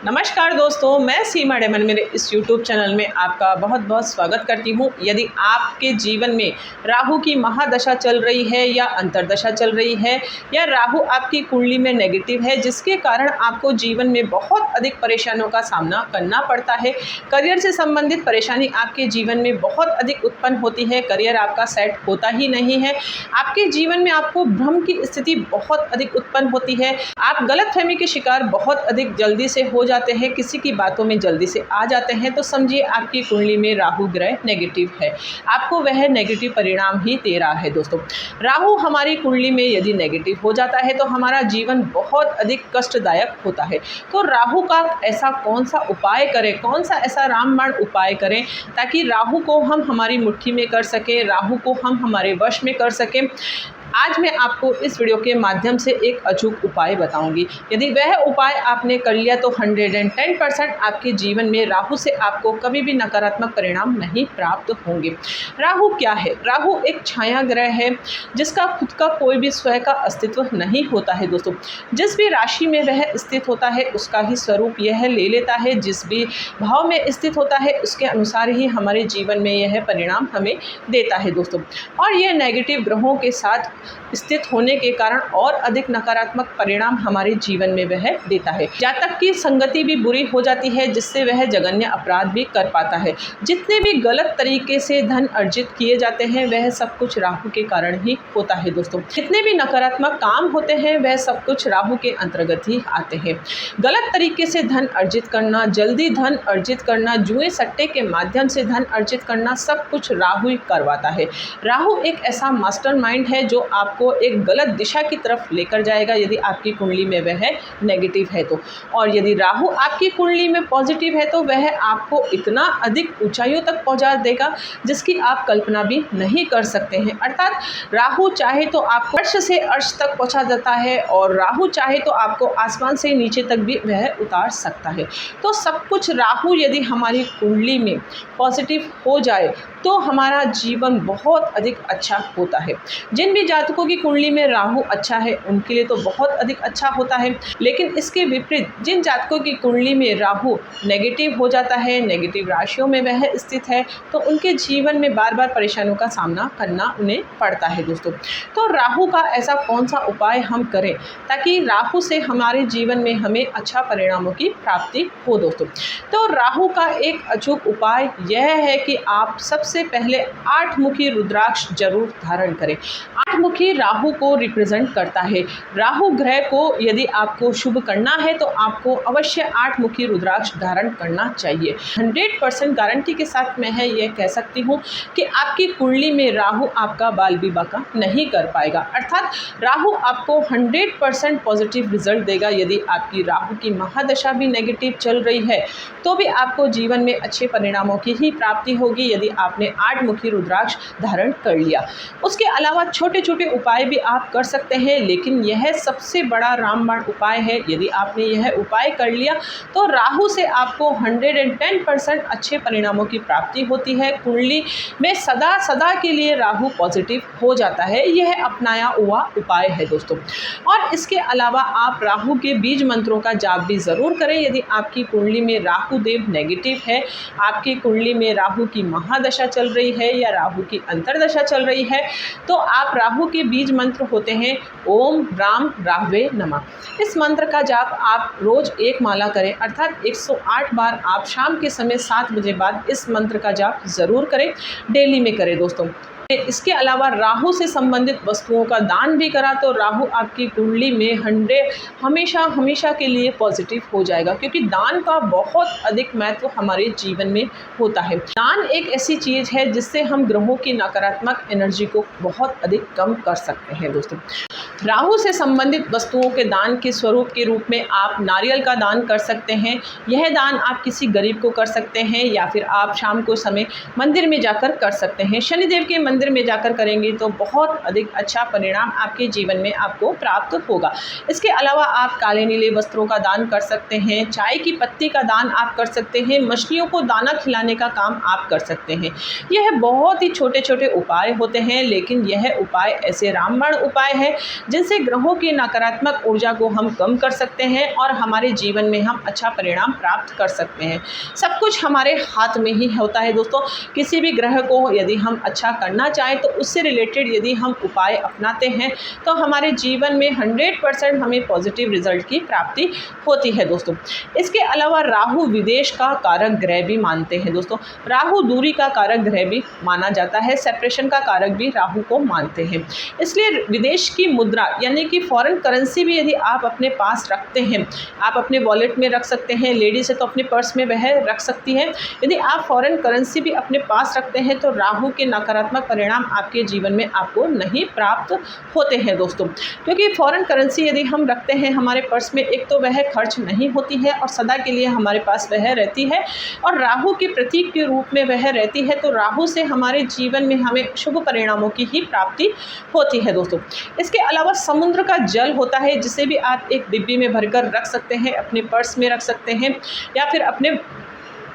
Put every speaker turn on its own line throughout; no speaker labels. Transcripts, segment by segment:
नमस्कार दोस्तों, मैं सीमा डेमन मेरे इस YouTube चैनल में आपका बहुत बहुत स्वागत करती हूँ। यदि आपके जीवन में राहु की महादशा चल रही है या अंतर्दशा चल रही है या राहु आपकी कुंडली में नेगेटिव है, जिसके कारण आपको जीवन में बहुत अधिक परेशानियों का सामना करना पड़ता है, करियर से संबंधित परेशानी आपके जीवन में बहुत अधिक उत्पन्न होती है, करियर आपका सेट होता ही नहीं है, आपके जीवन में आपको भ्रम की स्थिति बहुत अधिक उत्पन्न होती है, आप गलतफहमी के शिकार बहुत अधिक जल्दी से हो जाते हैं, किसी की बातों में जल्दी से आ जाते हैं, तो समझिए आपकी कुंडली में राहु ग्रह नेगेटिव है, आपको वह नेगेटिव परिणाम ही दे रहा है। दोस्तों, राहु हमारी कुंडली में यदि नेगेटिव हो जाता है तो हमारा जीवन बहुत अधिक कष्टदायक होता है। तो राहु का ऐसा कौन सा उपाय करें, कौन सा ऐसा रामबाण उपाय करें ताकि राहु को हम हमारी मुट्ठी में कर सकें, राहु को हम हमारे वश में कर सकें। आज मैं आपको इस वीडियो के माध्यम से एक अचूक उपाय बताऊंगी। यदि वह उपाय आपने कर लिया तो 110% आपके जीवन में राहु से आपको कभी भी नकारात्मक परिणाम नहीं प्राप्त होंगे। राहु क्या है? राहु एक छाया ग्रह है जिसका खुद का कोई भी स्वयं का अस्तित्व नहीं होता है। दोस्तों, जिस भी राशि में वह स्थित होता है उसका ही स्वरूप यह ले लेता है, जिस भी भाव में स्थित होता है उसके अनुसार ही हमारे जीवन में यह परिणाम हमें देता है। दोस्तों, और यह नेगेटिव ग्रहों के साथ स्थित होने के कारण और अधिक नकारात्मक परिणाम हमारे जीवन में वह देता है। जातक की संगति भी बुरी हो जाती है जिससे वह जघन्य अपराध भी कर पाता है। जितने भी गलत तरीके से धन अर्जित किए जाते हैं वह सब कुछ राहु के कारण ही होता है। दोस्तों, जितने भी नकारात्मक काम होते हैं वह सब कुछ राहु के अंतर्गत ही आते हैं। गलत तरीके से धन अर्जित करना, जल्दी धन अर्जित करना, जुए सट्टे के माध्यम से धन अर्जित करना, सब कुछ राहु ही करवाता है। राहु एक ऐसा मास्टरमाइंड है जो आपको एक गलत दिशा की तरफ लेकर जाएगा यदि आपकी कुंडली में वह नेगेटिव है तो। और यदि राहु आपकी कुंडली में पॉजिटिव है तो वह आपको इतना अधिक ऊंचाइयों तक पहुंचा देगा जिसकी आप कल्पना भी नहीं कर सकते हैं। अर्थात राहु चाहे तो आपको अर्श से अर्श तक पहुंचा देता है और राहु चाहे तो आपको आसमान से नीचे तक भी वह उतार सकता है। तो सब कुछ राहु यदि हमारी कुंडली में पॉजिटिव हो जाए तो हमारा जीवन बहुत अधिक अच्छा होता है। जिन भी जातकों की कुंडली में राहु अच्छा है उनके लिए तो बहुत अधिक अच्छा होता है, लेकिन इसके विपरीत जिन जातकों की कुंडली में राहु नेगेटिव हो जाता है, नेगेटिव राशियों में वह स्थित है, तो उनके जीवन में बार बार परेशानियों का सामना करना उन्हें पड़ता है। दोस्तों, तो राहु का ऐसा कौन सा उपाय हम करें ताकि राहु से हमारे जीवन में हमें अच्छा परिणामों की प्राप्ति हो। दोस्तों, तो राहु का एक अचूक उपाय यह है कि आप सबसे पहले 8 मुखी रुद्राक्ष जरूर धारण करें। 8 मुखी राहु को रिप्रेजेंट करता है। राहु ग्रह को यदि आपको शुभ करना है तो आपको अवश्य 8 मुखी रुद्राक्ष धारण करना चाहिए। 100% गारंटी के साथ मैं यह कह सकती हूँ कि आपकी कुंडली में राहु आपका बाल विवाह नहीं कर पाएगा। अर्थात राहु आपको 100% पॉजिटिव रिजल्ट देगा। यदि आपकी राहु की महादशा भी नेगेटिव चल रही है तो भी आपको जीवन में अच्छे परिणामों की ही प्राप्ति होगी यदि आपने 8 मुखी रुद्राक्ष धारण कर लिया। उसके अलावा छोटे छोटे उपाय भी आप कर सकते हैं, लेकिन यह सबसे बड़ा रामबाण उपाय है। यदि आपने यह उपाय कर लिया तो राहु से आपको 110% अच्छे परिणामों की प्राप्ति होती है। कुंडली में सदा सदा के लिए राहु पॉजिटिव हो जाता है। यह अपनाया हुआ उपाय है। दोस्तों, और इसके अलावा आप राहु के बीज मंत्रों का जाप भी ज़रूर करें। यदि आपकी कुंडली में राहु देव नेगेटिव है, आपकी कुंडली में राहु की महादशा चल रही है या राहु की अंतर्दशा चल रही है, तो आप राहु के बीज मंत्र होते हैं ओम राम राहवे नमः। इस मंत्र का जाप आप रोज एक माला करें, अर्थात 108 बार आप शाम के समय 7 बजे बाद इस मंत्र का जाप जरूर करें, डेली में करें। दोस्तों, इसके अलावा राहु से संबंधित वस्तुओं का दान भी करा तो राहु आपकी कुंडली में हमेशा के लिए पॉजिटिव हो जाएगा, क्योंकि दान का बहुत अधिक महत्व हमारे जीवन में होता है। दान एक ऐसी चीज़ है जिससे हम ग्रहों की नकारात्मक एनर्जी को बहुत अधिक कम कर सकते हैं। दोस्तों, राहु से संबंधित वस्तुओं के दान के स्वरूप के रूप में आप नारियल का दान कर सकते हैं। यह दान आप किसी गरीब को कर सकते हैं या फिर आप शाम को समय मंदिर में जाकर कर सकते हैं। शनिदेव के मंदिर में जाकर करेंगे तो बहुत अधिक अच्छा परिणाम आपके जीवन में आपको प्राप्त होगा। इसके अलावा आप काले नीले वस्त्रों का दान कर सकते हैं, चाय की पत्ती का दान आप कर सकते हैं, मछलियों को दाना खिलाने का काम आप कर सकते हैं। यह बहुत ही छोटे छोटे उपाय होते हैं, लेकिन यह उपाय ऐसे रामबाण उपाय है जिनसे ग्रहों की नकारात्मक ऊर्जा को हम कम कर सकते हैं और हमारे जीवन में हम अच्छा परिणाम प्राप्त कर सकते हैं। सब कुछ हमारे हाथ में ही होता है दोस्तों। किसी भी ग्रह को यदि हम अच्छा करना चाहें तो उससे रिलेटेड यदि हम उपाय अपनाते हैं तो हमारे जीवन में 100% हमें पॉजिटिव रिजल्ट की प्राप्ति होती है दोस्तों। इसके अलावा राहु विदेश का कारक ग्रह भी मानते हैं दोस्तों। राहु दूरी का कारक ग्रह भी माना जाता है, सेपरेशन का कारक भी राहु को मानते हैं। इसलिए विदेश की मुद्रा यानी कि फॉरेन करेंसी भी यदि आप अपने पास रखते हैं, आप अपने वॉलेट में रख सकते हैं, लेडीज है तो अपने पर्स में वह रख सकती है। यदि आप फॉरेन करेंसी भी अपने पास रखते हैं तो राहु के नकारात्मक परिणाम आपके जीवन में आपको नहीं प्राप्त होते हैं दोस्तों। क्योंकि फॉरेन करेंसी यदि हम रखते हैं हमारे पर्स में, एक तो वह खर्च नहीं होती है और सदा के लिए हमारे पास वह रहती है और राहु के प्रतीक के रूप में वह रहती है, तो राहु से हमारे जीवन में हमें शुभ परिणामों की ही प्राप्ति होती है दोस्तों। इसके अलावा समुद्र का जल होता है जिसे भी आप एक डिब्बी में भरकर रख सकते हैं, अपने पर्स में रख सकते हैं या फिर अपने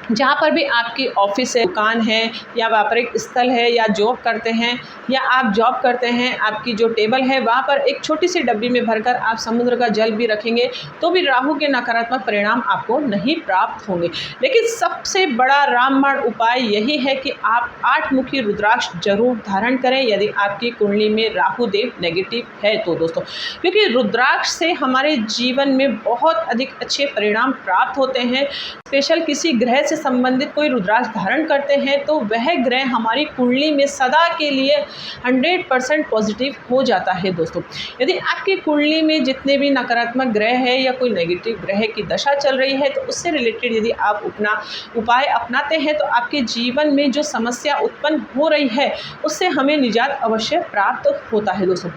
जहाँ पर भी आपकी ऑफिस है, दुकान है या व्यापारिक स्थल है या जॉब करते हैं या आप जॉब करते हैं, आपकी जो टेबल है वहाँ पर एक छोटी सी डब्बी में भरकर आप समुद्र का जल भी रखेंगे तो भी राहु के नकारात्मक परिणाम आपको नहीं प्राप्त होंगे। लेकिन सबसे बड़ा रामबाण उपाय यही है कि आप 8 मुखी रुद्राक्ष जरूर धारण करें यदि आपकी कुंडली में राहु देव नेगेटिव है तो दोस्तों। क्योंकि रुद्राक्ष से हमारे जीवन में बहुत अधिक अच्छे परिणाम प्राप्त होते हैं। स्पेशल किसी ग्रह से संबंधित कोई रुद्राक्ष धारण करते हैं तो वह ग्रह हमारी कुंडली में सदा के लिए 100% पॉजिटिव हो जाता है दोस्तों। यदि आपकी कुंडली में जितने भी नकारात्मक ग्रह है या कोई नेगेटिव ग्रह की दशा चल रही है तो उससे रिलेटेड यदि आप अपना उपाय अपनाते हैं तो आपके जीवन में जो समस्या उत्पन्न हो रही है उससे हमें निजात अवश्य प्राप्त होता है दोस्तों।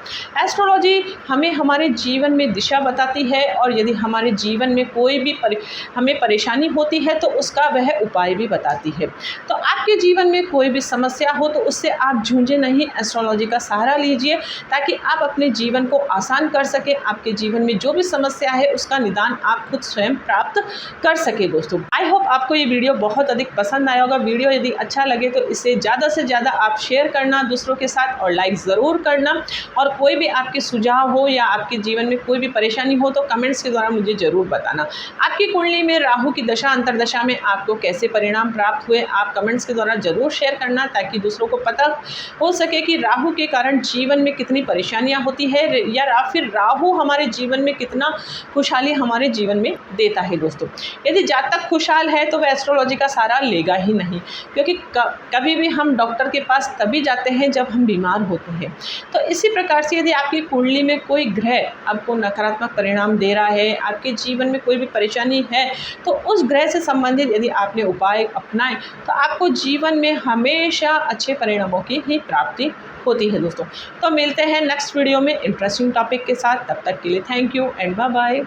एस्ट्रोलॉजी हमें हमारे जीवन में दिशा बताती है और यदि हमारे जीवन में कोई भी हमें परेशानी होती है तो उसका वह उपाय भी बताती है। तो आपके जीवन में कोई भी समस्या हो तो उससे आप झूझे नहीं, एस्ट्रोलॉजी का सहारा लीजिए ताकि आप अपने जीवन को आसान कर सके। आपके जीवन में जो भी समस्या है उसका निदान आप खुद स्वयं प्राप्त कर सके दोस्तों। आई होप आपको ये वीडियो बहुत अधिक पसंद आया होगा। वीडियो यदि अच्छा लगे तो इसे ज़्यादा से ज़्यादा आप शेयर करना दूसरों के साथ और लाइक ज़रूर करना। और कोई भी आपके सुझाव हो या आपके जीवन में कोई भी परेशानी हो तो कमेंट्स के द्वारा मुझे ज़रूर बताना। आपकी कुंडली में राहु की दशा अंतरदशा में आपको कैसे परिणाम प्राप्त हुए आप कमेंट्स के द्वारा जरूर शेयर करना ताकि दूसरों को पता हो सके कि राहु के कारण जीवन में कितनी परेशानियां होती है या फिर राहु हमारे जीवन में कितना खुशहाली हमारे जीवन में देता है दोस्तों। यदि जातक खुशहाल है तो वह एस्ट्रोलॉजी का सहारा लेगा ही नहीं, क्योंकि कभी भी हम डॉक्टर के पास तभी जाते हैं जब हम बीमार होते हैं। तो इसी प्रकार से यदि आपकी कुंडली में कोई ग्रह आपको नकारात्मक परिणाम दे रहा है, आपके जीवन में कोई भी परेशानी है, तो उस ग्रह से संबंधित यदि आपने उपाय अपनाएं तो आपको जीवन में हमेशा अच्छे परिणामों की ही प्राप्ति होती है दोस्तों। तो मिलते हैं नेक्स्ट वीडियो में इंटरेस्टिंग टॉपिक के साथ। तब तक के लिए thank you and bye bye.